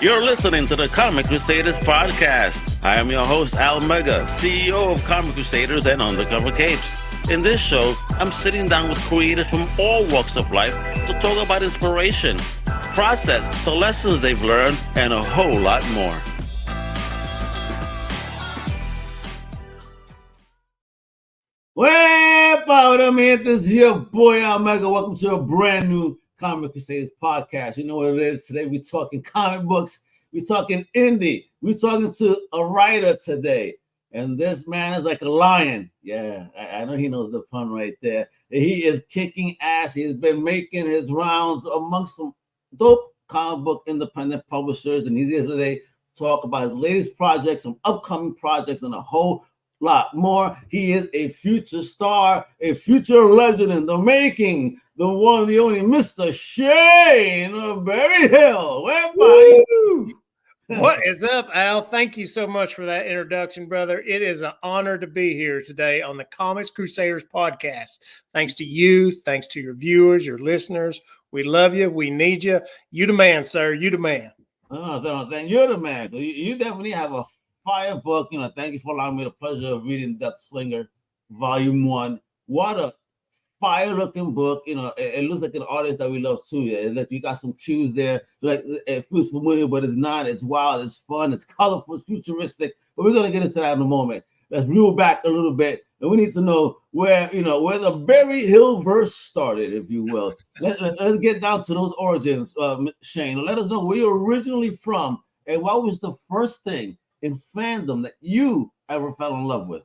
You're listening to the Comic Crusaders podcast. I am your host, Al Mega, CEO of Comic Crusaders and Undercover Capes. In this show, I'm sitting down with creators from all walks of life to talk about inspiration, process, the lessons they've learned, and a whole lot more. Well, man, this is your boy Al Mega. Welcome to a brand new Comic Crusaders podcast. You know what it is today? We're talking comic books. We're talking indie. We're talking to a writer today. And this man is like a lion. Yeah, I know he knows the pun right there. He is kicking ass. He's been making his rounds amongst some dope comic book independent publishers. And he's here today to talk about his latest projects, some upcoming projects, and a whole lot more. He is a future star, a future legend in the making, the one, the only Mr. Shane of Berryhill. What is up, Al? Thank you so much for that introduction, brother. It is an honor to be here today on the Comics Crusaders podcast. Thanks to you. Thanks to your viewers, your listeners. We love you. We need you. You the man, sir. You the man. Oh, thank you're the man. You definitely have a fire book. Thank you for allowing me the pleasure of reading Deatslinger, Volume 1. What a fire-looking book. It looks like an artist that we love too. Yeah, like you got some cues there. Like it feels familiar, but it's not. It's wild. It's fun. It's colorful. It's futuristic. But we're gonna get into that in a moment. Let's reel back a little bit, and we need to know where the Berryhill verse started, if you will. Let's get down to those origins, Shane. Let us know where you're originally from, and what was the first thing in fandom that you ever fell in love with?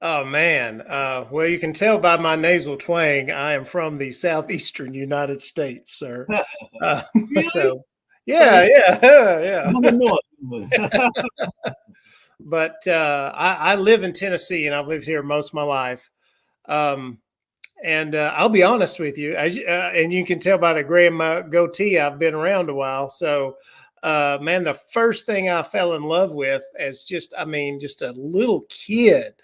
Oh, man. Well, you can tell by my nasal twang, I am from the southeastern United States, sir. Really? So, yeah. But I live in Tennessee, and I've lived here most of my life. And I'll be honest with you, and you can tell by the gray in my goatee, I've been around a while. So, man, the first thing I fell in love with as just a little kid.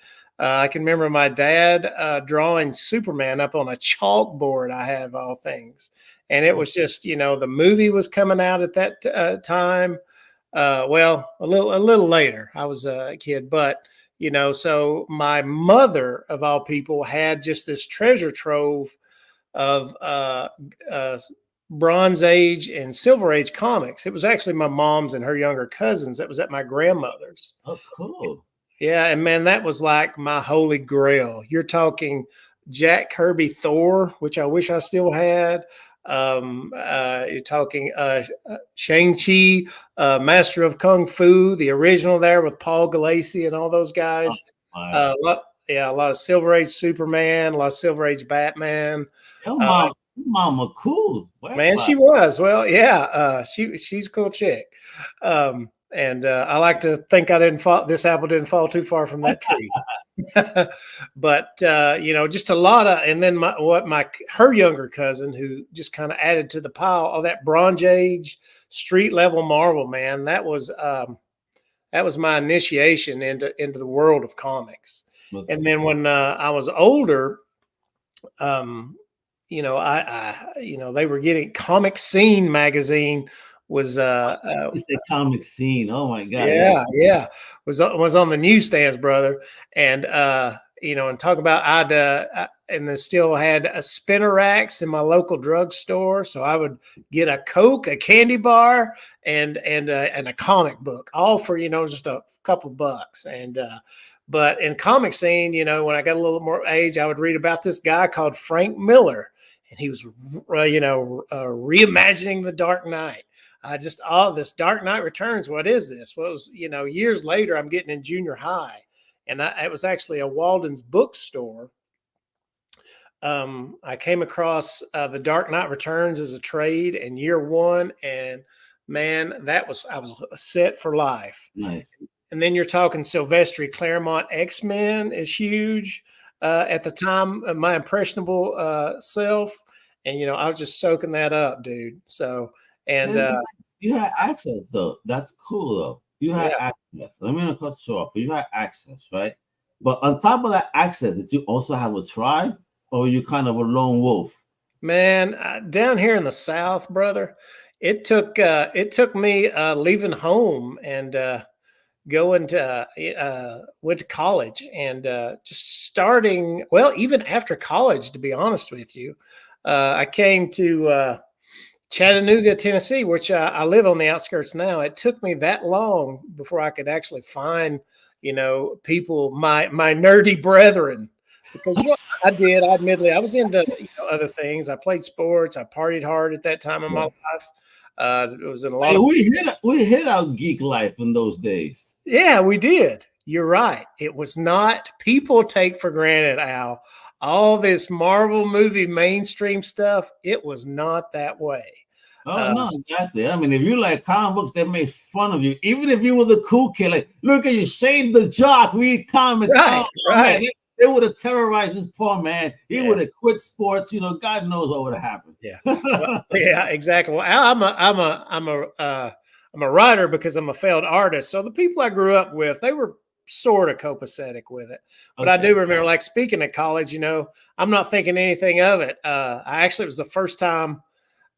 I can remember my dad drawing Superman up on a chalkboard I had, of all things. And it was just, the movie was coming out at that time. Well, a little later. I was a kid. But, so my mother, of all people, had just this treasure trove of Bronze Age and Silver Age comics. It was actually my mom's and her younger cousins that was at my grandmother's. Oh, cool. Yeah, and man, that was like my holy grail. You're talking Jack Kirby Thor, which I wish I still had. You're talking Shang-Chi, Master of Kung Fu, the original there with Paul Galassi and all those guys. A lot of Silver Age Superman, a lot of Silver Age Batman. Your mama cool. Man, she was. Well, yeah, she's a cool chick. And I like to think this apple didn't fall too far from that tree. But, just a lot of, and then her younger cousin who just kind of added to the pile of that Bronze Age street level Marvel, man, that was my initiation into the world of comics. Okay. And then when I was older, they were getting Comic Scene magazine was it's a Comic Scene. Oh my god. Yeah. Was on the newsstands, brother. And and talk about and then still had a spinner racks in my local drugstore. So I would get a Coke, a candy bar, and a comic book, all for just a couple bucks. And but in Comic Scene, when I got a little more age, I would read about this guy called Frank Miller, and he was reimagining the Dark Knight. This Dark Knight Returns. What is this? Well, it was, years later, I'm getting in junior high, and it was actually a Walden's bookstore. I came across the Dark Knight Returns as a trade in year one, and man, I was set for life. Nice. And then you're talking Silvestri Claremont X-Men is huge at the time of my impressionable self, and I was just soaking that up, dude. So. And you had access, though. That's cool, though. You had access. Let me not cut you off, but you had access, right? But on top of that access, did you also have a tribe, or were you kind of a lone wolf? Man, down here in the South, brother, it took me leaving home and going to went to college and just starting, well, even after college, to be honest with you, I came to Chattanooga, Tennessee, which I live on the outskirts now. It took me that long before I could actually find, people, my nerdy brethren, because admittedly, I was into other things. I played sports. I partied hard at that time in my life. It was in a lot of. We hit our geek life in those days. Yeah, we did. You're right. It was not. People take for granted, Al, all this Marvel movie mainstream stuff. It was not that way. Oh, no, exactly. I mean, if you like comic books, they make fun of you. Even if you were the cool kid, like, look at you, Shane the jock, read comics. Right, right. Man, they would have terrorized this poor man. He would have quit sports. God knows what would have happened. Yeah, well, yeah, exactly. Well, Al, I'm a writer because I'm a failed artist. So the people I grew up with, they were sort of copacetic with it. But I do remember, like, speaking at college, I'm not thinking anything of it. It was the first time.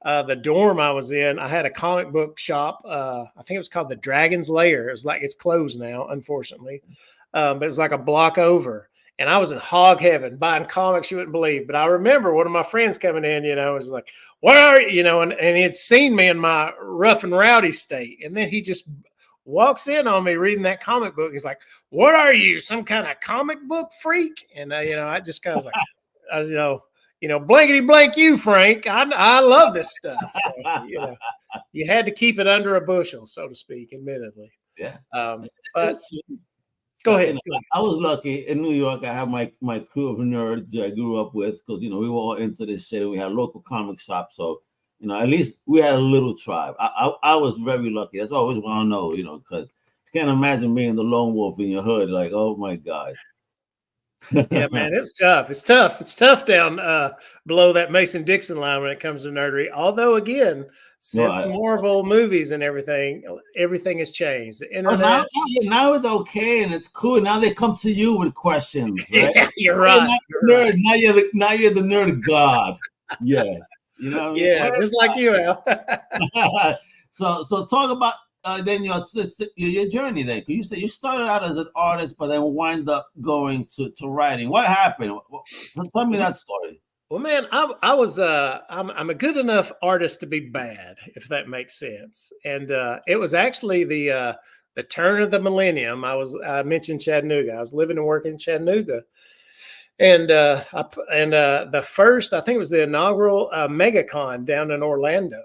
The dorm I was in, I had a comic book shop. I think it was called the Dragon's Lair. It was like, it's closed now, unfortunately. But it was like a block over. And I was in hog heaven buying comics you wouldn't believe. But I remember one of my friends coming in, was like, "What are you?" And he had seen me in my rough and rowdy state. And then he just walks in on me reading that comic book. He's like, "What are you, some kind of comic book freak?" And I just kind of like, I was, blankety blank you, Frank. I love this stuff. So, you had to keep it under a bushel, so to speak, admittedly. Yeah. But go ahead. I was lucky in New York. I have my crew of nerds I grew up with because we were all into this shit. And we had local comic shops, so at least we had a little tribe. I was very lucky. That's all I always want to know, because I can't imagine being the lone wolf in your hood. Like, oh my god. Yeah, man, it's tough. It's tough down below that Mason-Dixon line when it comes to nerdery. Although, again, since Marvel movies and everything has changed. The internet. Now it's okay and it's cool. Now they come to you with questions. Right? Yeah, you're right. Nerd. Now you're the nerd god. Yes. Yeah, just like you, Al. So talk about then your journey then. Because you said you started out as an artist, but then wind up going to writing. What happened? Tell me that story. Well, man, I'm a good enough artist to be bad, if that makes sense. And it was actually the turn of the millennium. I mentioned Chattanooga. I was living and working in Chattanooga. And the first, I think it was the inaugural MegaCon down in Orlando.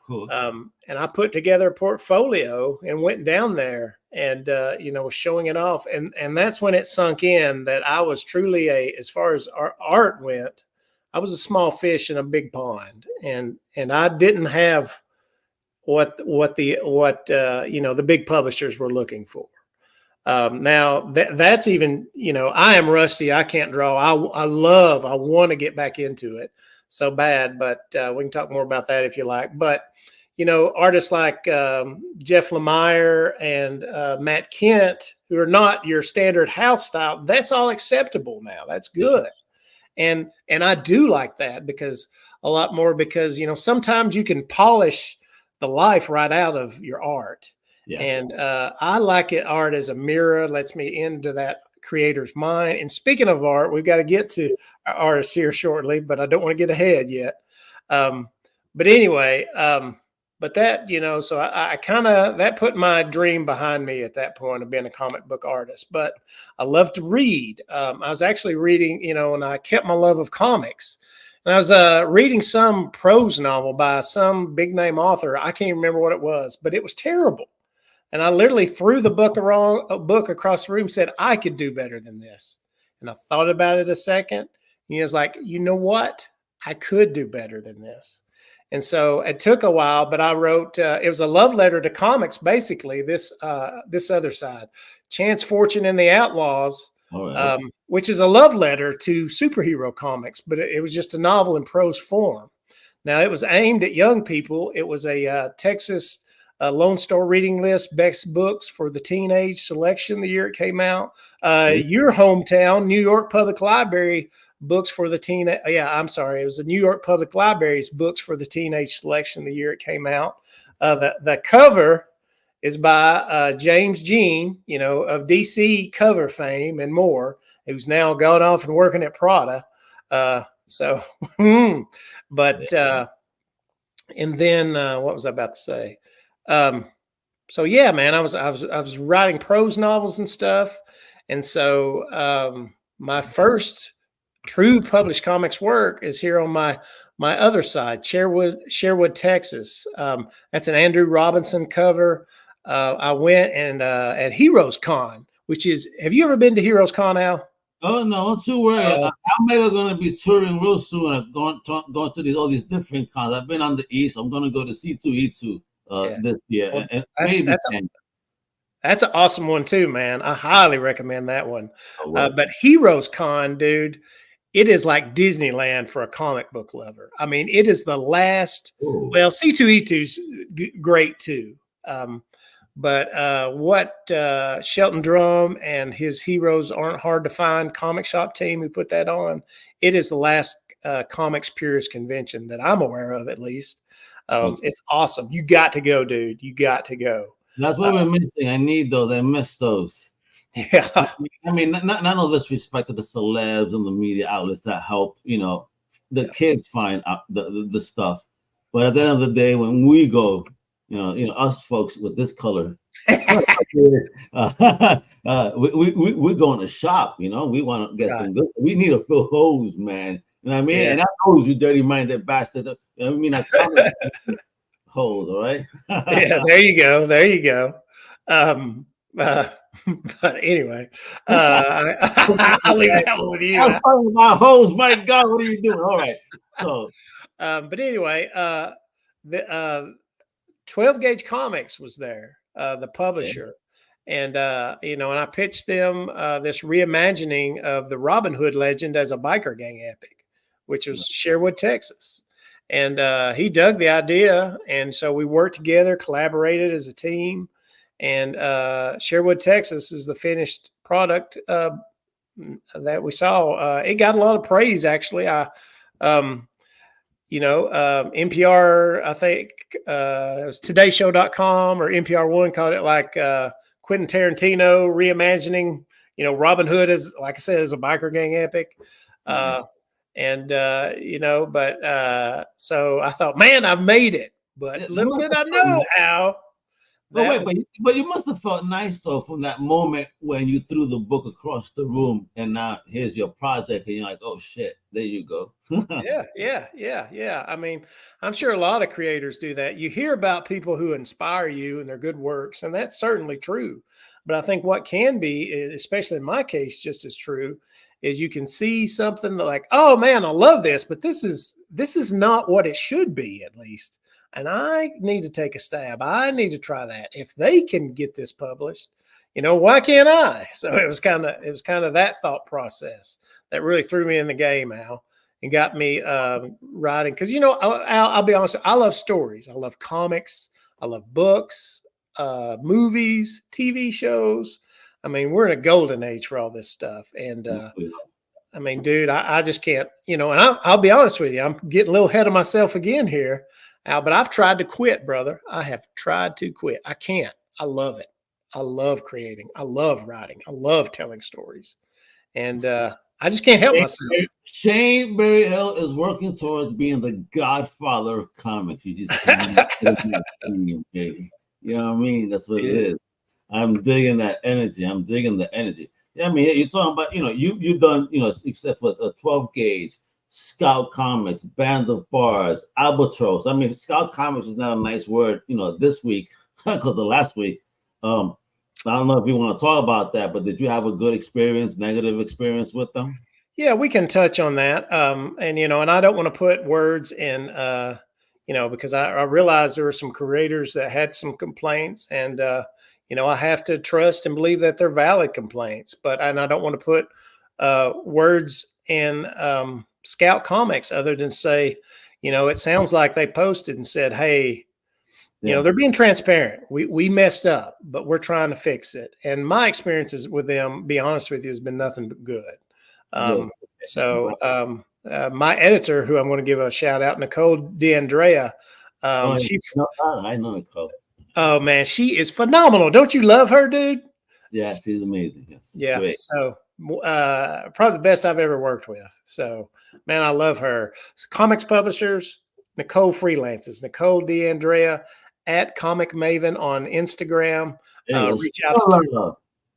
Cool. And I put together a portfolio and went down there and, was showing it off. And that's when it sunk in that I was truly as far as art went, I was a small fish in a big pond. And I didn't have what the big publishers were looking for. Now that's even, I am rusty. I can't draw. I want to get back into it so bad, but we can talk more about that if you like. But, artists like Jeff Lemire and Matt Kent, who are not your standard house style, that's all acceptable now. That's good. And I do like that because sometimes you can polish the life right out of your art. Yeah. And I like art as a mirror, lets me into that creator's mind. And speaking of art, we've got to get to our artists here shortly, but I don't want to get ahead yet. But anyway, but that, so I kind of, that put my dream behind me at that point of being a comic book artist. But I love to read. I was actually reading, and I kept my love of comics. And I was reading some prose novel by some big name author. I can't remember what it was, but it was terrible. And I literally threw the book across the room, said, I could do better than this. And I thought about it a second. And I was like, you know what? I could do better than this. And so it took a while, but I wrote, it was a love letter to comics, basically, this other side, Chance, Fortune, and the Outlaws, right. Which is a love letter to superhero comics, but it was just a novel in prose form. Now, it was aimed at young people. It was a Texas Lone Star reading list, best books for the teenage selection the year it came out. Your hometown, New York Public Library, books for the teen. Yeah, I'm sorry. It was the New York Public Library's books for the teenage selection the year it came out. The cover is by James Jean, of DC cover fame and more, who's now gone off and working at Prada. And then what was I about to say? So yeah, man, I was writing prose novels and stuff, and so my first true published comics work is here on my other side, Sherwood, Texas. That's an Andrew Robinson cover. I went and at Heroes Con, which is, have you ever been to Heroes Con, Al? Oh no, don't you worry. I'm going to be touring real soon. I'm going to all these different cons. I've been on the East. I'm going to go to C2E2 this year. Well, and that's an awesome one too, man. I highly recommend that one. Oh, wow. But Heroes Con, dude, it is like Disneyland for a comic book lover. I mean, it is the last. Ooh. Well, C2E2's great too. But what Shelton Drum and his Heroes Aren't Hard to Find comic shop team who put that on, it is the last comics purist convention that I'm aware of, at least. It's awesome. You got to go, dude. You got to go. That's what we're missing. I need those. I miss those. Yeah. I mean, not no disrespect to the celebs and the media outlets that help, the kids find out the stuff. But at the end of the day, when we go, us folks with this color, we going to shop. We want to get some good. We need to fill holes, man. You know what I mean? Yeah. And that hose, you dirty-minded bastard. I mean, I holes, all right? Yeah, there you go. There you go. But anyway, I'll leave that one with you. I'm talking about hoes. My God, what are you doing? All right. So, but anyway, the 12 Gauge Comics was there, the publisher. And, and I pitched them this reimagining of the Robin Hood legend as a biker gang epic, which was Sherwood, Texas. And he dug the idea. And so we worked together, collaborated as a team. And Sherwood, Texas is the finished product that we saw. It got a lot of praise, actually. NPR, I think it was todayshow.com or NPR One called it like Quentin Tarantino reimagining, Robin Hood as, like I said, as a biker gang epic. So I thought, man, I've made it. But little did I know, Al. But you must have felt nice though from that moment when you threw the book across the room and now here's your project and you're like, oh shit, there you go. Yeah. I mean, I'm sure a lot of creators do that. You hear about people who inspire you and their good works, and that's certainly true. But I think what can be, especially in my case, just as true, is you can see something that like, oh man, I love this, but this is not what it should be, at least. And I need to take a stab. I need to try that. If they can get this published, why can't I? So it was kind of that thought process that really threw me in the game, Al, and got me writing. Because I'll be honest, I love stories. I love comics. I love books, movies, TV shows. I mean, we're in a golden age for all this stuff. And I mean, dude, I just can't. And I'll be honest with you. I'm getting a little ahead of myself again here. But I've tried to quit, brother. I have tried to quit. I can't. I love it. I love creating. I love writing. I love telling stories. And I just can't help myself. Shane Berryhill is working towards being the godfather of comics. You just baby. You know what I mean? That's what it is. I'm digging that energy. I'm digging the energy. I mean, you're talking about, you've done, except for a 12 gauge. Scout Comics, Band of Bards, Albatross. I mean, Scout Comics is not a nice word, this week, because the last week. I don't know if you want to talk about that, but did you have a good experience, negative experience with them? Yeah, we can touch on that. And I don't want to put words in, because I realized there were some creators that had some complaints, and, I have to trust and believe that they're valid complaints, and I don't want to put words in, Scout Comics other than say, it sounds like they posted and said, hey, they're being transparent. We messed up, but we're trying to fix it. And my experiences with them, be honest with you, has been nothing but good. Um, my editor, who I'm going to give a shout out, Nicole D'Andrea. I know Nicole. Oh man, she is phenomenal. Don't you love her, dude? Yeah, she's amazing. Yes. Yeah. Great. So probably the best I've ever worked with. So man, I love her. Comics publishers, Nicole freelances, Nicole D'Andrea at Comic Maven on Instagram. Reach out to her.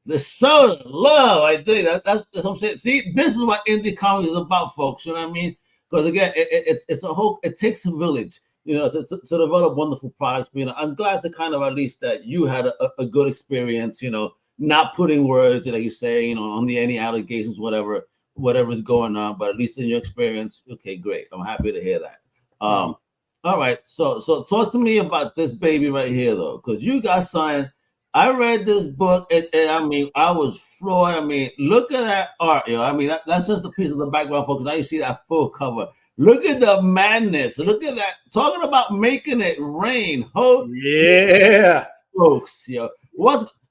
The soda love. I think that's what I'm saying. See, this is what indie comics is about, folks. You know what I mean? Because again, it's a whole. It takes a village, you know, to develop wonderful products. You know, I'm glad to kind of at least that you had a good experience. You know, not putting words, like you say, you know, on any allegations, whatever's going on. But at least in your experience, okay, great. I'm happy to hear that. All right. So talk to me about this baby right here, though, because you got signed. I read this book, and I mean, I was floored. I mean, look at that art, yo. I mean, that's just a piece of the background, folks. Now you see that full cover. Look at the madness. Look at that. Talking about making it rain. Yeah, folks, yo.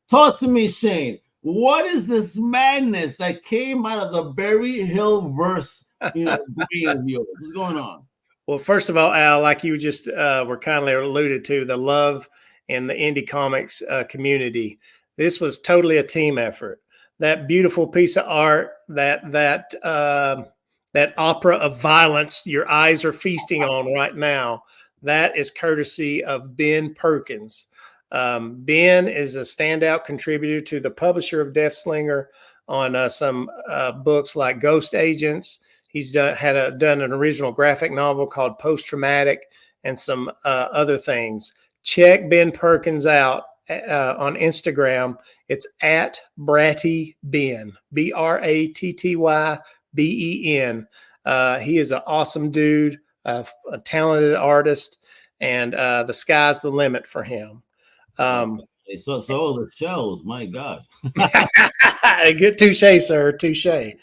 Talk to me, Shane. What is this madness that came out of the Berryhill verse? You know, what's going on? Well, first of all, Al, like you just were kindly alluded to, the love in the indie comics community. This was totally a team effort. That beautiful piece of art, that opera of violence your eyes are feasting on right now, that is courtesy of Ben Perkins. Ben is a standout contributor to the publisher of Deatslinger on some books like Ghost Agents. He's done an original graphic novel called Post Traumatic and some other things. Check Ben Perkins out on Instagram. It's at Bratty Ben, BRATTYBEN. He is an awesome dude, a talented artist, and the sky's the limit for him. So the shells, my God. Good touche, sir. Touche.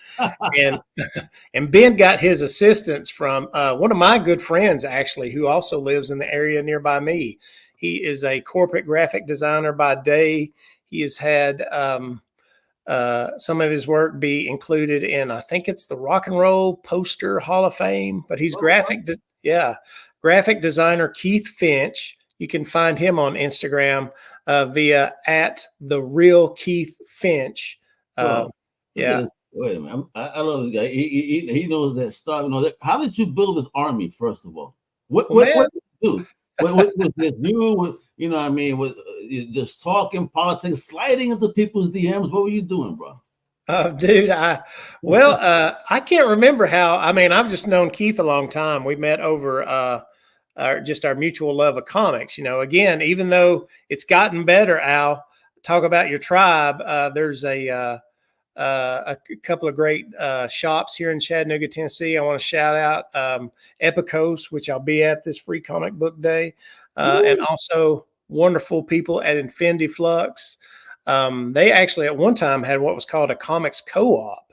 And Ben got his assistance from one of my good friends, actually, who also lives in the area nearby me. He is a corporate graphic designer by day. He has had some of his work be included in, I think it's the Rock and Roll Poster Hall of Fame, but he's graphic designer Keith Finch. You can find him on Instagram via at the real Keith Finch. Wait a minute. I love this guy. He knows that stuff. You know, how did you build this army, first of all? What did you do? What you know what I mean, with just talking politics, sliding into people's DMs? What were you doing, bro? Dude, I can't remember how. I mean, I've just known Keith a long time. We met over our mutual love of comics. You know, again, even though it's gotten better, Al, talk about your tribe. There's a couple of great shops here in Chattanooga, Tennessee. I want to shout out Epicos, which I'll be at this Free Comic Book Day, and also wonderful people at Infinity Flux. They actually at one time had what was called a comics co-op,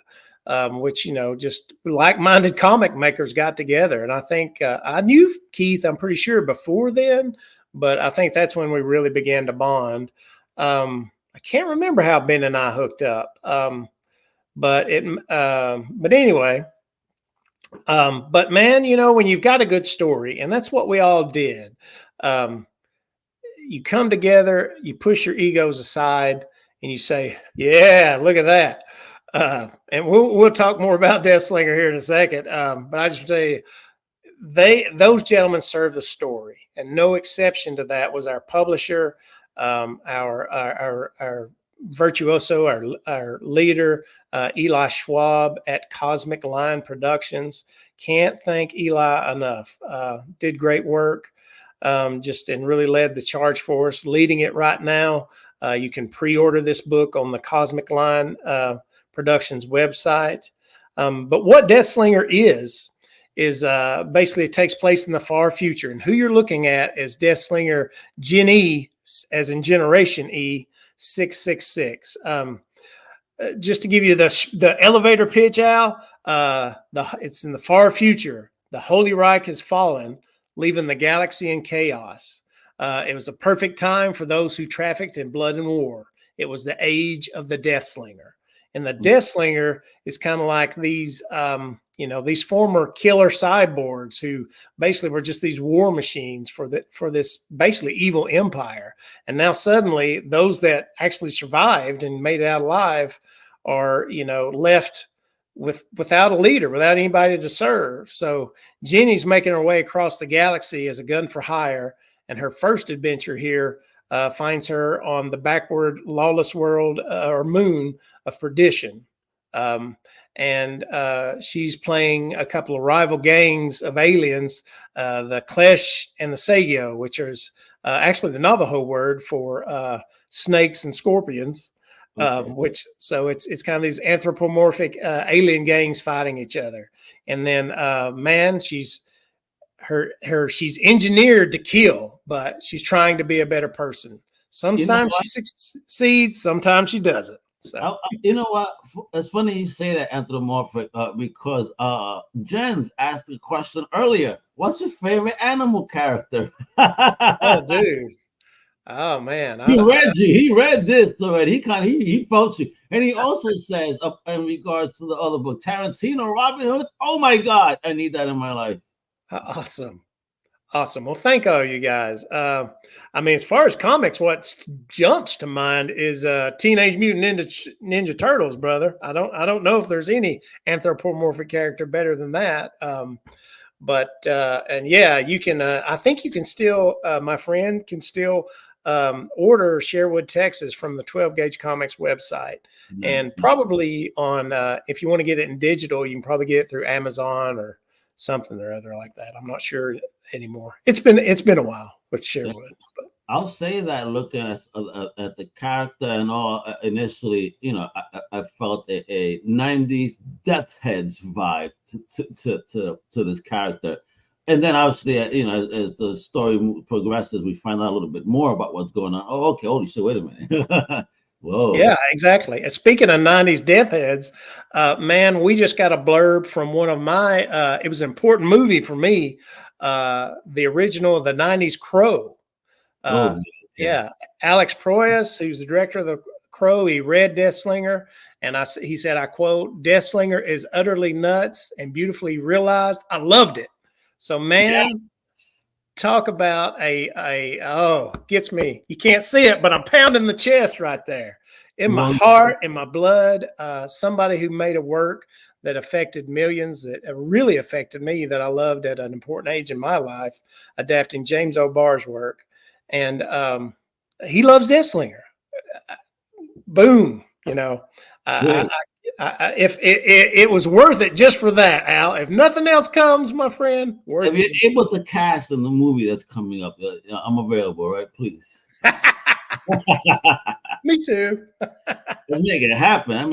which, you know, just like-minded comic makers got together. And I think I knew Keith, I'm pretty sure, before then, but I think that's when we really began to bond. I can't remember how Ben and I hooked up. But anyway, but man, you know, when you've got a good story, and that's what we all did, you come together, you push your egos aside, and you say, yeah, look at that. And we'll talk more about Deatslinger here in a second. But I just tell you, those gentlemen serve the story, and no exception to that was our publisher, our virtuoso, our leader, Eli Schwab at Cosmic Line Productions. Can't thank Eli enough. Did great work, and really led the charge for us, leading it right now. You can pre-order this book on the Cosmic Line Productions website. But what Deatslinger is basically it takes place in the far future, and who you're looking at is Deatslinger Gen E, as in Generation E, 666. Just to give you the elevator pitch, Al, it's in the far future. The Holy Reich has fallen, leaving the galaxy in chaos. It was a perfect time for those who trafficked in blood and war. It was the age of the Deatslinger. And the Deatslinger is kind of like these, these former killer cyborgs who basically were just these war machines for this basically evil empire. And now suddenly those that actually survived and made it out alive are, left without a leader, without anybody to serve. So Jenny's making her way across the galaxy as a gun for hire. And her first adventure here finds her on the backward lawless world or moon of perdition. And she's playing a couple of rival gangs of aliens, the Klesh and the Sayo, which is actually the Navajo word for snakes and scorpions. So it's kind of these anthropomorphic alien gangs fighting each other. And then she's engineered to kill, but she's trying to be a better person. Sometimes she succeeds, sometimes she doesn't. So you know what? It's funny you say that anthropomorphic because Jens asked the question earlier. What's your favorite animal character? Oh, dude. Oh man, He read this already. He felt you, and he also says in regards to the other book, Tarantino, Robin Hood. Oh my God, I need that in my life. Awesome. Well, thank all you guys. As far as comics, what jumps to mind is Teenage Mutant Ninja Turtles, brother. I don't know if there's any anthropomorphic character better than that. You can. I think you can still. My friend can still order Sherwood, Texas, from the 12 Gauge Comics website, and probably on. If you want to get it in digital, you can probably get it through Amazon or something or other like that. I'm not sure anymore. It's been a while with Sherwood. But I'll say that looking at the character and all, initially, I felt a 90s Death Heads vibe to this character. And then obviously, as the story progresses, we find out a little bit more about what's going on. Oh, okay. Holy shit. Wait a minute. Whoa. Yeah, exactly. And speaking of 90s Death Heads, we just got a blurb from one of my, it was an important movie for me, the original of the 90s Crow. Yeah. Alex Proyas, who's the director of the Crow, he read Deatslinger, and he said, I quote, "Deatslinger is utterly nuts and beautifully realized. I loved it." So, talk about gets me. You can't see it, but I'm pounding the chest right there. In my heart, in my blood, somebody who made a work that affected millions, that really affected me, that I loved at an important age in my life, adapting James O'Barr's work. And he loves Deatslinger. Boom, if it was worth it just for that, Al. If nothing else comes, my friend, if you're able to cast in the movie that's coming up, I'm available, right? Please. Me too. Let's make it happen.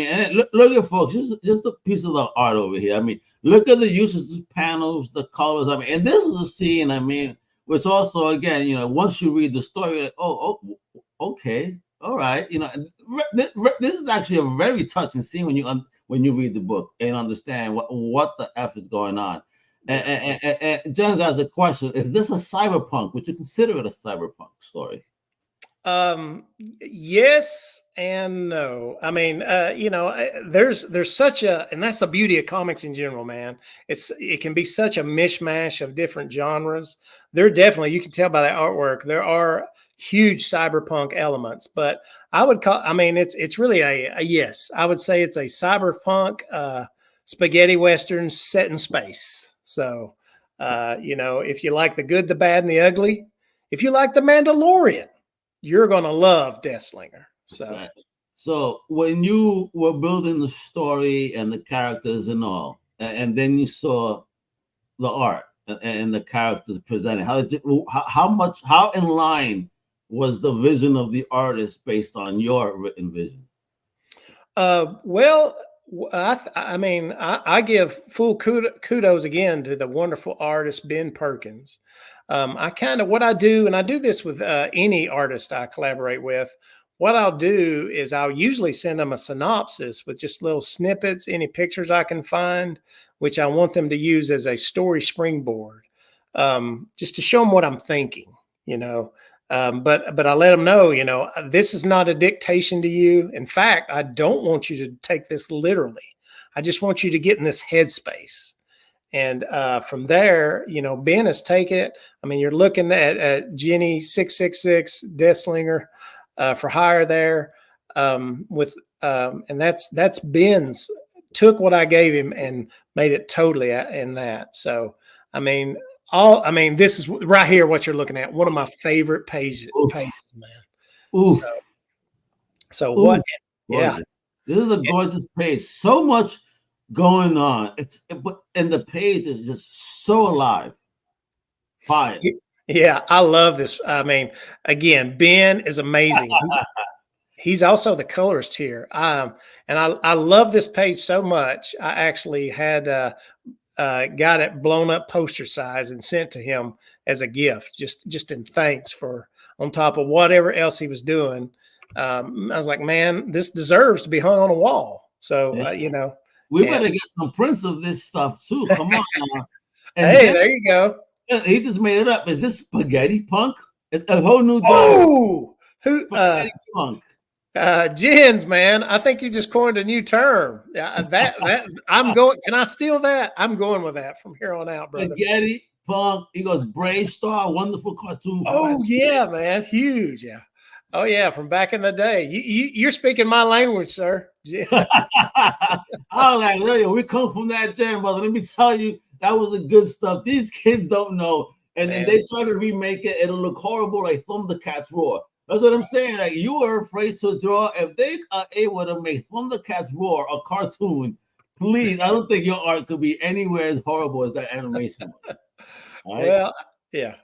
Look at folks. Just a piece of the art over here. Look at the uses of panels, the colors. And this is a scene. Which also, again, once you read the story, like, okay, all right. This is actually a very touching scene when you read the book and understand what the F is going on. And Jens asked the question: is this a cyberpunk? Would you consider it a cyberpunk story? Yes and no. There's such a, and that's the beauty of comics in general, man. It can be such a mishmash of different genres. There definitely, you can tell by the artwork, there are huge cyberpunk elements, but I would call, it's really a yes. I would say it's a cyberpunk spaghetti western set in space. So, if you like the good, the bad, and the ugly, if you like the Mandalorian, you're going to love Deatslinger. So when you were building the story and the characters and all, and then you saw the art and the characters presented, how in line was the vision of the artist based on your written vision? I give full kudos again to the wonderful artist, Ben Perkins. What I do, and I do this with any artist I collaborate with, what I'll do is I'll usually send them a synopsis with just little snippets, any pictures I can find, which I want them to use as a story springboard, just to show them what I'm thinking, But I let them know, this is not a dictation to you. In fact, I don't want you to take this literally. I just want you to get in this headspace. And from there, Ben has taken it. I mean, you're looking at Jenny 666 Deatslinger for hire there and that's Ben's took what I gave him and made it totally in that. So, this is right here what you're looking at. One of my favorite pages, man. Oof. So what? Yeah, this is a gorgeous page. So much going on. And the page is just so alive. Fire. Yeah, I love this. I mean, again, Ben is amazing. He's also the colorist here. And I love this page so much. I actually had got it blown up poster size and sent to him as a gift, just in thanks for on top of whatever else he was doing. I was like, man, this deserves to be hung on a wall. So, we better get some prints of this stuff too. Come on now. And hey, there you go. He just made it up. Is this Spaghetti Punk? It's a whole new Spaghetti Punk. Jens, man, I think you just coined a new term. That I'm going. Can I steal that? I'm going with that from here on out, brother. Spaghetti Punk. He goes Brave Star, wonderful cartoon. Oh yeah, man, huge. Yeah. Oh yeah, from back in the day. You're speaking my language, sir. Oh, like really, we come from that jam, brother. Let me tell you, that was the good stuff. These kids don't know, and they try to remake it. It'll look horrible, like Thundercats Roar. That's what I'm saying. Like, you were afraid to draw. If they are able to make Thundercats Roar a cartoon, please, I don't think your art could be anywhere as horrible as that animation was. Right? Well, yeah.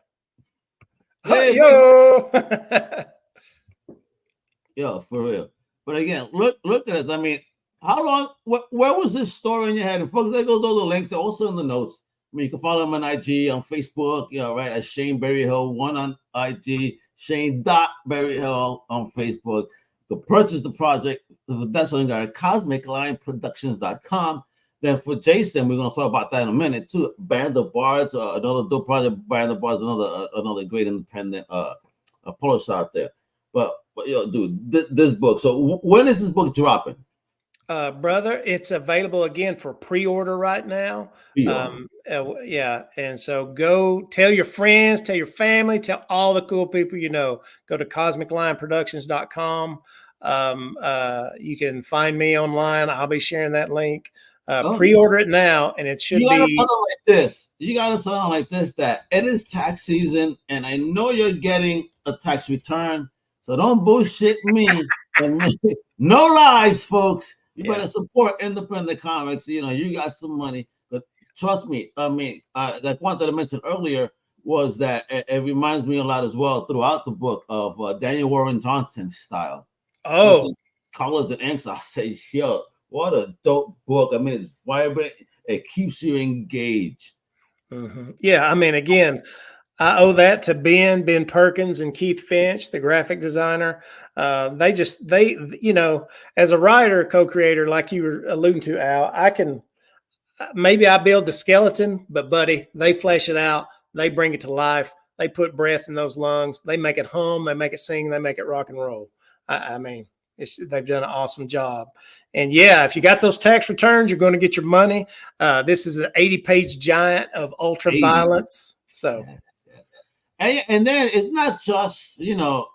Hey, yo. Yo, for real. But again, look at this. I mean, how long? Where was this story in your head? And folks, there goes all the links. They're also in the notes. I mean, you can follow him on IG, on Facebook. Right, at Shane Berryhill, 1 on IG. Shane.Berryhill on Facebook. To purchase the project, that's on at comiccrusaders.shop. Then for Jason, we're going to talk about that in a minute too. Band of Bards, another dope project. Band of Bards, another great independent publisher out there. But dude, this book. So when is this book dropping? Brother, it's available again for pre-order right now. Yeah. And so go tell your friends, tell your family, tell all the cool people you know. Go to comiccrusaders.shop. You can find me online. I'll be sharing that link. Pre-order it now, and it should be. Tell them like this. You gotta tell them like this that it is tax season, and I know you're getting a tax return. So don't bullshit me. No lies, folks. You better support independent comics. You got some money, but trust me. I mean, that one that I mentioned earlier was that it reminds me a lot as well throughout the book of Daniel Warren Johnson's style. Oh, colors and inks. I say, yo, what a dope book. I mean, it's vibrant. It keeps you engaged. Mm-hmm. Yeah, I mean, again, I owe that to Ben Perkins and Keith Finch, the graphic designer. They as a writer, co-creator, like you were alluding to, Al, I build the skeleton, but buddy, they flesh it out. They bring it to life. They put breath in those lungs. They make it hum. They make it sing. They make it rock and roll. I mean, they've done an awesome job. And yeah, if you got those tax returns, you're going to get your money. This is an 80-page giant of ultra violence. So. And then it's not just,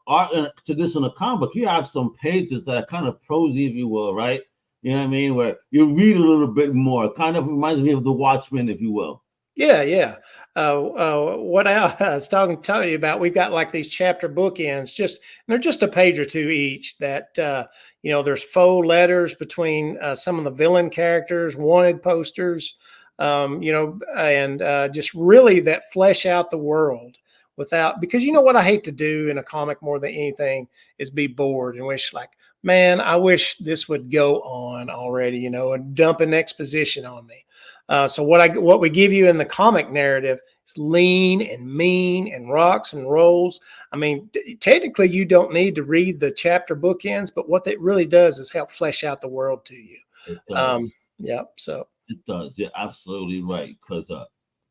art traditional comic book. You have some pages that are kind of prosy, if you will, right? You know what I mean? Where you read a little bit more. Kind of reminds me of The Watchmen, if you will. Yeah. What I was talking to you about, we've got like these chapter bookends. They're just a page or two each. That there's faux letters between some of the villain characters, wanted posters, and just really that flesh out the world. Because what I hate to do in a comic more than anything is be bored and wish like, man, I wish this would go on already, and dump an exposition on me. So what we give you in the comic narrative is lean and mean and rocks and rolls. I mean, technically you don't need to read the chapter bookends, but what that really does is help flesh out the world to you. It does. So it does. You're absolutely right. Because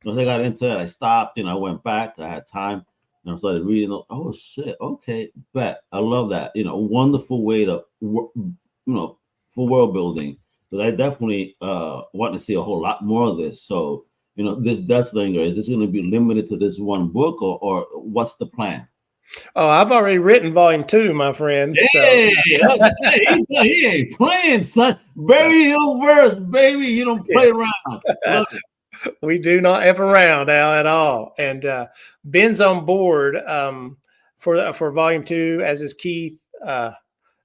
once I got into it, I stopped. I went back. I had time. And I started reading. Oh shit! Okay, bet I love that. Wonderful way to for world building. But I definitely want to see a whole lot more of this. So this Deatslinger, is this going to be limited to this one book, or what's the plan? Oh, I've already written volume 2, my friend. Hey, he ain't playing, son. Berryhill verse, baby. You don't play around. We do not F around, Al, at all. And Ben's on board for volume 2, as is Keith.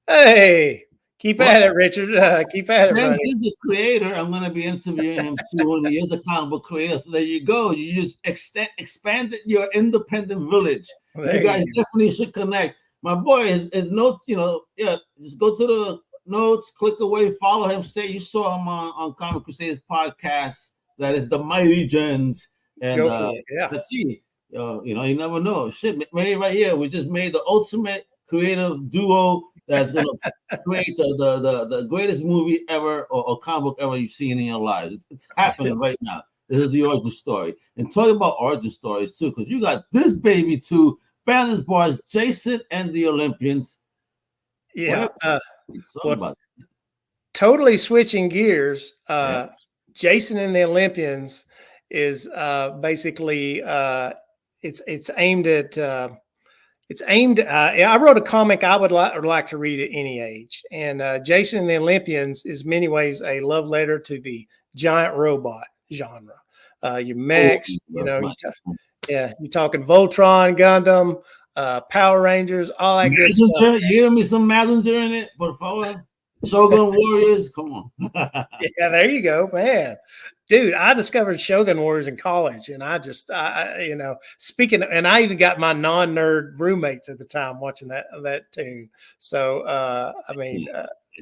Hey, keep at it, Richard. Keep at it, buddy. He's the creator. I'm going to be interviewing him soon. He is a comic book creator. So there you go. You just expanded your independent village. You guys definitely should connect. My boy, his notes, just go to the notes, click away, follow him, say you saw him on Comic Crusaders podcast. That is the Mighty Gens. And let's see. You never know. Shit, maybe right here, we just made the ultimate creative duo that's going to create the greatest movie ever or comic book ever you've seen in your lives. It's happening right now. This is the origin story. And talk about origin stories, too, because you got this baby, too. Bandits Bars, Jason and the Olympians. Yeah. Totally switching gears. Jason and the Olympians is basically it's aimed at I wrote a comic I would like to read at any age, and Jason and the Olympians is many ways a love letter to the giant robot genre. Your mechs, you're talking Voltron, Gundam, Power Rangers, all that good stuff. You hear me some Messenger in it, por favor. Shogun Warriors, come on. Yeah, there you go, man. Dude, I discovered Shogun Warriors in college, and I speaking, and I even got my non-nerd roommates at the time watching that tune. So,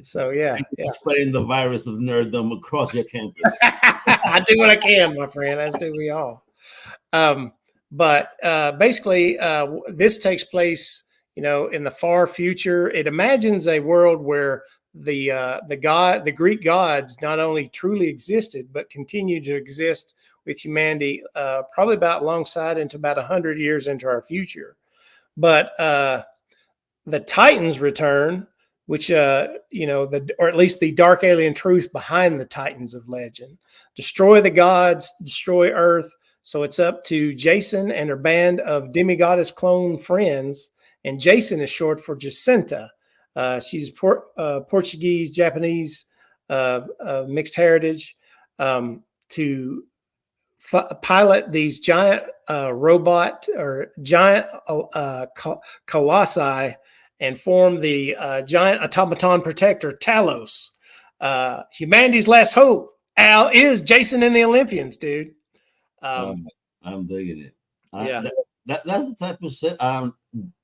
spreading the virus of nerddom across your campus. I do what I can, my friend, as do we all. But basically, this takes place, in the far future. It imagines a world where the Greek gods not only truly existed, but continue to exist with humanity, probably about alongside into about 100 years into our future. But the Titans return, which, or at least the dark alien truth behind the Titans of legend, destroy the gods, destroy Earth. So it's up to Jason and her band of demigoddess clone friends. And Jason is short for Jacinta. She's Portuguese, Japanese, mixed heritage, to pilot these giant robot or giant colossi and form the giant automaton protector, Talos. Humanity's last hope, Al, is Jason and the Olympians, dude. I'm digging it. That's the type of shit I'm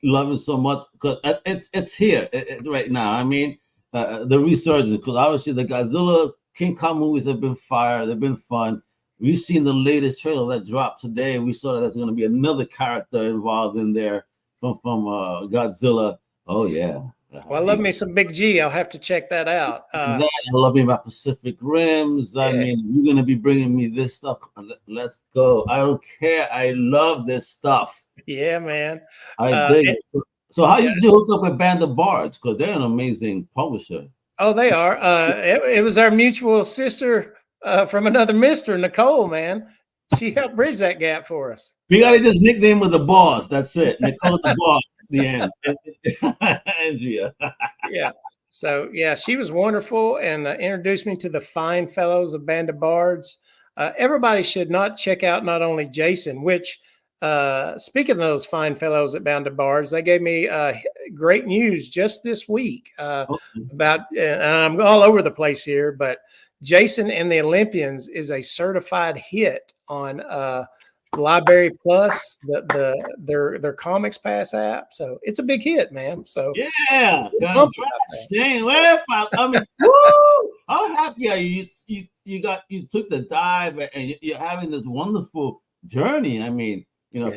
loving so much, because it's here right now. I mean, the resurgence, because obviously the Godzilla, King Kong movies have been fire. They've been fun. We've seen the latest trailer that dropped today. We saw that there's going to be another character involved in there from Godzilla. Oh, yeah. Well, I love me some Big G. I'll have to check that out. I love me about Pacific Rims. I mean, you're going to be bringing me this stuff. Let's go. I don't care. I love this stuff. Yeah, man. I dig it. So how did you hook up with Band of Bards? Because they're an amazing publisher. Oh, they are. It was our mutual sister from another mister, Nicole, man. She helped bridge that gap for us. You got to just nickname her the boss. That's it. Nicole the boss. The end. Andrea. Yeah. So, she was wonderful and introduced me to the fine fellows of Band of Bards. Everybody should not check out not only Jason, which, speaking of those fine fellows at Band of Bards, they gave me great news just this week about, and I'm all over the place here, but Jason and the Olympians is a certified hit on Library Plus, their Comics Pass app. So it's a big hit, man. So I mean, woo! How happy are you? You took the dive and you're having this wonderful journey. I mean,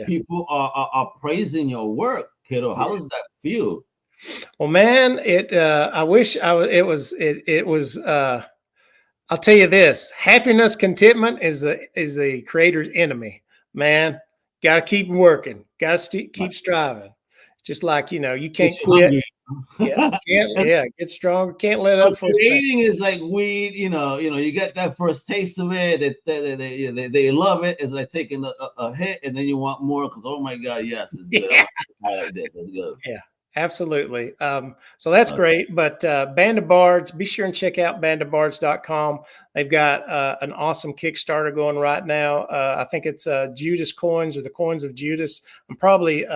people are praising your work, kiddo. How does that feel? Well, man, I wish it was. I'll tell you this: happiness, contentment is the creator's enemy. Man, got to keep working. Got to keep striving. Just like, you can't quit. Yeah, get stronger. Can't let up for creating is like weed. You get that first taste of it. They love it. It's like taking a hit, and then you want more because oh my god, yes, it's good. Yeah. I like this. It's good. Yeah, absolutely. So that's great. But Band of Bards, be sure and check out bandofbards.com. They've got an awesome Kickstarter going right now. I think it's Judas Coins or the Coins of Judas. I'm probably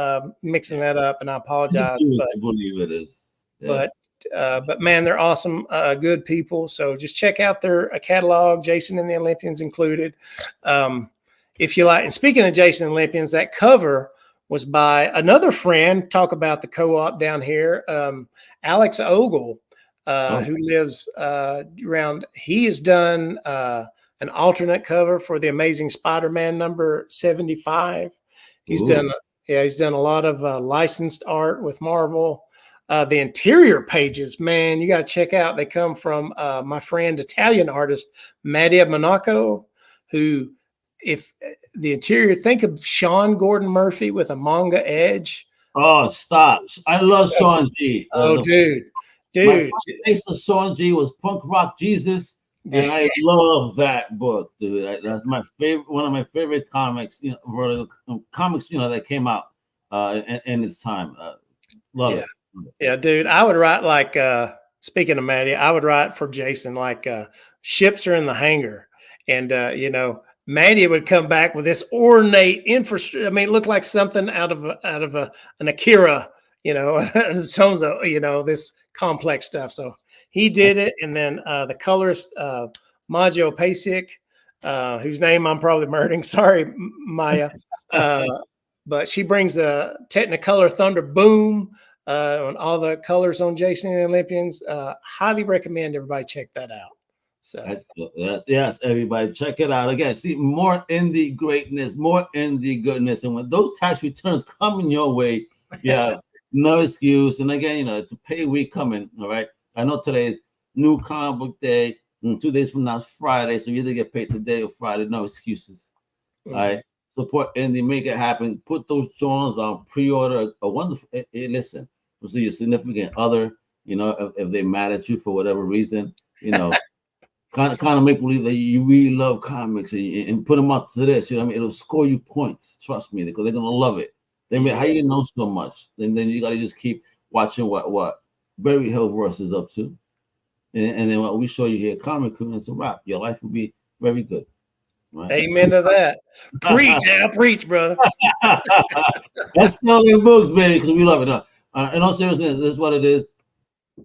mixing that up, and I apologize. But I believe it is. Yeah. But man, they're awesome, good people. So just check out their catalog, Jason and the Olympians included. If you like, and speaking of Jason and the Olympians, that cover was by another friend. Talk about the co-op down here, Alex Ogle, who lives around. He has done an alternate cover for the Amazing Spider-Man number 75. He's done a lot of licensed art with Marvel. The interior pages, man, you got to check out. They come from my friend, Italian artist, Mattia Monaco, who, if the interior, think of Sean Gordon Murphy with a manga edge. Oh, stop. I love Sean G. Dude. My first taste of Sean G was Punk Rock Jesus, and I love that book, dude. That's my favorite, one of my favorite comics, that came out in its time. Love it. Yeah, dude, I would write like, speaking of Maddie, I would write for Jason, like ships are in the hangar. And, Maddie would come back with this ornate infrastructure. I mean, it looked like something out of an Akira, this complex stuff. So he did it. And then the colorist, Maggio Pasic, whose name I'm probably murdering. Sorry, Maya. But she brings a Technicolor Thunder Boom on all the colors on Jason and the Olympians. Highly recommend everybody check that out. So yes, everybody check it out. Again, see more indie greatness, more indie goodness. And when those tax returns coming your way, no excuse. And again, it's a pay week coming. All right. I know today's new comic book day. And 2 days from now is Friday. So you either get paid today or Friday. No excuses. All right. Support indie, make it happen. Put those Jones on pre-order. A wonderful. Hey, listen. So your significant other, if they mad at you for whatever reason, kind of make believe that you really love comics and put them up to this. It'll score you points. Trust me, because they're gonna love it. How you know so much? And then you gotta just keep watching what Berryhill verse is up to, and then what we show you here, Comic Crew, and it's a wrap. Your life will be very good. Right? Amen to that. Preach, brother. That's selling books, baby, because we love it. In all seriousness, this is what it is.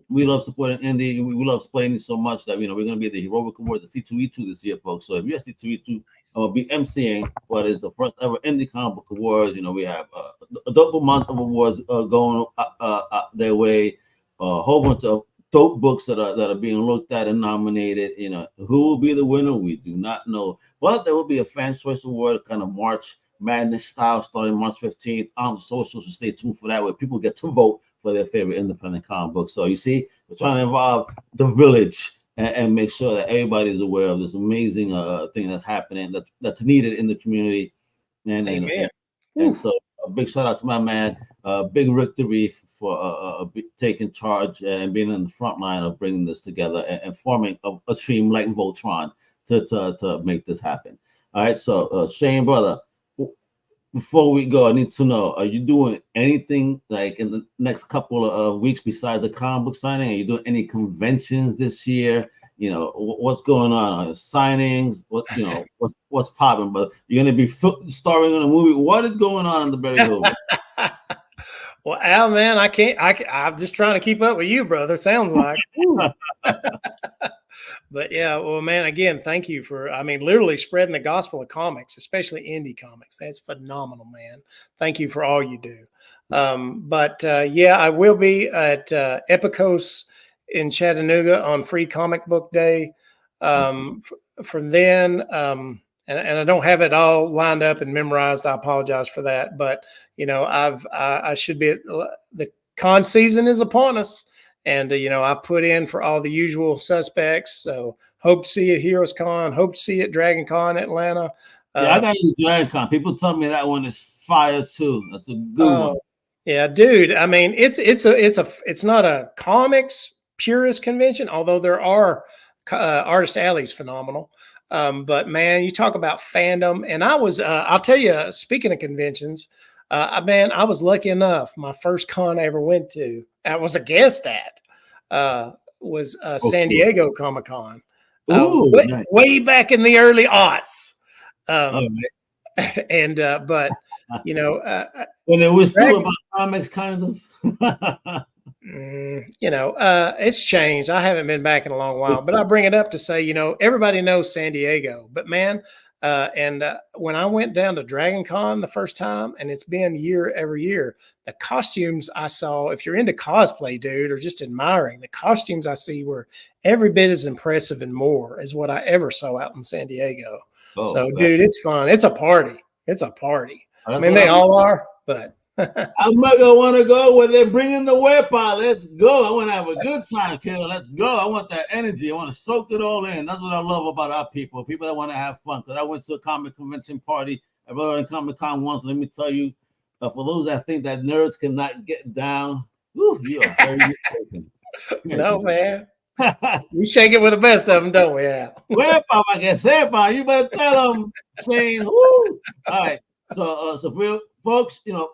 We love supporting indie. We love supporting so much that we're going to be at the Heroic Awards, the C2E2 this year, folks. So if you're at C2E2, I'll be emceeing what is the first ever Indie Comic Book Awards. We have a double month of awards going their way. A whole bunch of dope books that are being looked at and nominated. Who will be the winner? We do not know. But there will be a Fans Choice Award, kind of March Madness style, starting March 15th on the socials. So stay tuned for that, where people get to vote for their favorite independent comic book. So you see, we're trying to involve the village and make sure that everybody is aware of this amazing thing that's happening, that's needed in the community. And so a big shout out to my man, Big Rick DeReef, for taking charge and being in the front line of bringing this together and forming a team like Voltron to make this happen. All right, so Shane, brother, before we go, I need to know, are you doing anything like in the next couple of weeks besides a comic book signing? Are you doing any conventions this year? What's going on? Signings? What's popping? But you're going to be starring in a movie. What is going on in the Berryhill? Well, Al, man, I'm just trying to keep up with you, brother. Sounds like. But yeah, well, man, again, thank you for, literally spreading the gospel of comics, especially indie comics. That's phenomenal, man. Thank you for all you do. I will be at Epicos in Chattanooga on Free Comic Book Day. From then, and I don't have it all lined up and memorized. I apologize for that. But, I should be, the con season is upon us. And, I've put in for all the usual suspects. So hope to see you at Heroes Con. Hope to see you at Dragon Con Atlanta. I got you at Dragon Con. People tell me that one is fire too. That's a good one. Yeah, dude. I mean, it's not a comics purist convention, although there are Artist Alley's phenomenal. But man, you talk about fandom, and I'll tell you, speaking of conventions, man, I was lucky enough. My first con I ever went to, I was a guest at, was San Diego Comic-Con. Nice. Way back in the early aughts. And but you know, when it was still about comics, kind of. You know, it's changed. I haven't been back in a long while, but I bring it up to say, you know, everybody knows San Diego, but man, when I went down to Dragon Con the first time, and it's been every year, the costumes I saw, if you're into cosplay, dude, or just admiring, the costumes I see were every bit as impressive and more as what I ever saw out in San Diego. Dude, it's fun. It's a party. It's a party. I mean, they all are, but I'm not gonna want to go where they're bringing the whip out. Let's go. I want to have a good time, kid. Let's go. I want that energy. I want to soak it all in. That's what I love about our people that want to have fun. Because I went to a comic convention party. I've already Comic-Con once. Let me tell you, for those that think that nerds cannot get down, you are very mistaken. No, man. We shake it with the best of them, don't we? Yeah. Whip out, I guess. You better tell them, Shane. Woo. All right. So for real, folks, you know,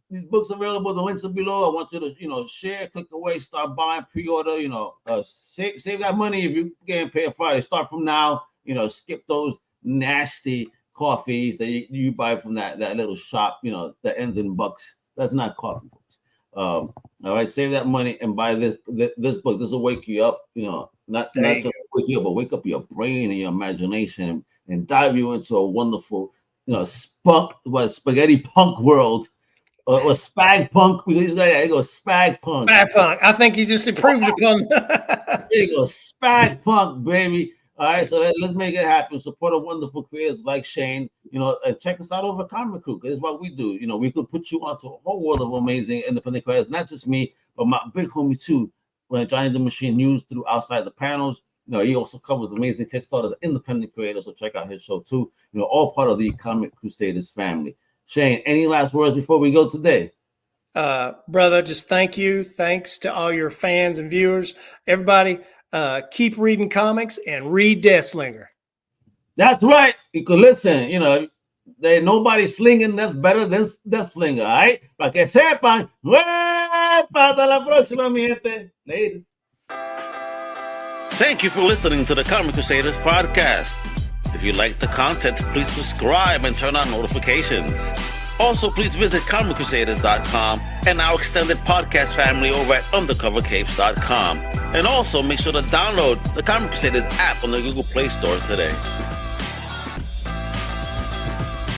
these books are available. The links are below. I want you to, you know, share, click away, start buying, pre-order. You know, save that money if you getting paid Friday. Start from now. You know, skip those nasty coffees that you buy from that little shop. You know, that ends in bucks. That's not coffee, folks. All right, save that money and buy this book. This will wake you up. You know, not just wake you up, but wake up your brain and your imagination and dive you into a wonderful, you know, spaghetti punk world. Or spag punk. There you go, spag punk. Spag punk. I think you just improved upon. There you go, spag punk, baby. All right, so let's make it happen. Support a wonderful creators like Shane. You know, and check us out over Comic Crew. Because it's what we do. You know, we could put you onto a whole world of amazing independent creators. Not just me, but my big homie too. When Johnny the Machine News through Outside the Panels. You know, he also covers amazing Kickstarters, independent creators. So check out his show too. You know, all part of the Comic Crusaders family. Shane, any last words before we go today? Brother, just thank you. Thanks to all your fans and viewers. Everybody, keep reading comics and read Deatslinger. That's right. You can listen. You know, there's nobody slinging that's better than Deatslinger. All right? Para que sepan. Hasta la próxima, mi gente. Ladies. Thank you for listening to the Comic Crusaders podcast. If you like the content, please subscribe and turn on notifications. Also, please visit comiccrusaders.shop and our extended podcast family over at undercovercapes.com. And also, make sure to download the Comic Crusaders app on the Google Play Store today.